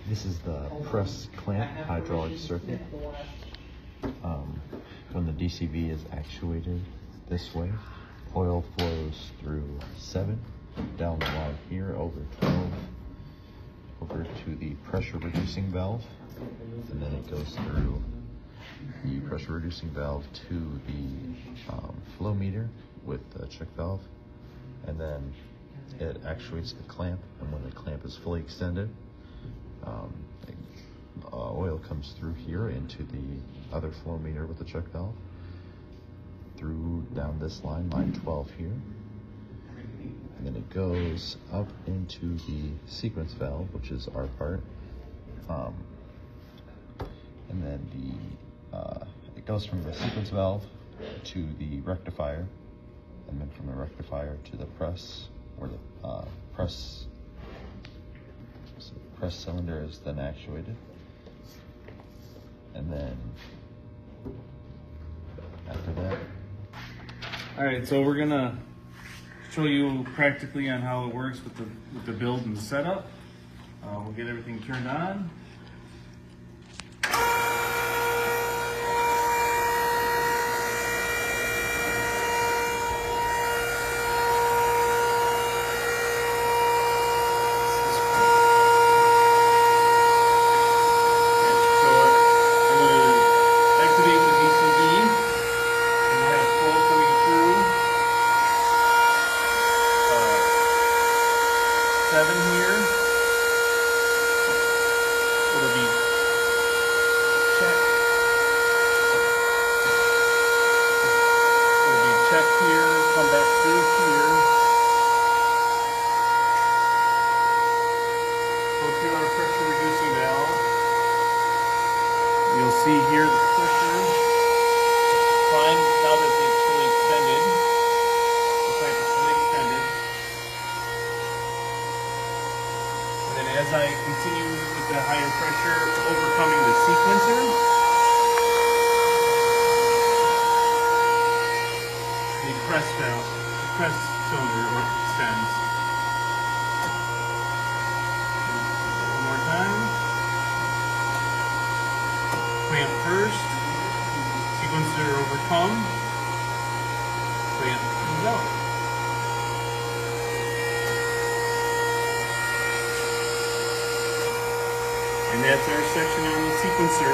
This is the press clamp hydraulic circuit. When the DCV is actuated this way, oil flows through 7, down the line here over 12, over to the pressure reducing valve, and then it goes through the pressure reducing valve to the flow meter with the check valve, and then it actuates the clamp, and when the clamp is fully extended, oil comes through here into the other flow meter with the check valve, through down this line, line 12 here, and then it goes up into the sequence valve, which is our part, and then it goes from the sequence valve to the rectifier, and then from the rectifier to the press, where the press cylinder is then actuated, and then after that. All right, so we're gonna show you practically on how it works with the build and the setup. We'll get everything turned on. You'll see here the pressure climb now that it's fully extended. The clamp is fully extended. And then as I continue with the higher pressure, overcoming the sequencer, the press cylinder extends. One more time. Clamp first, sequencer overcome, clamp comes out. And that's our section on the sequencer.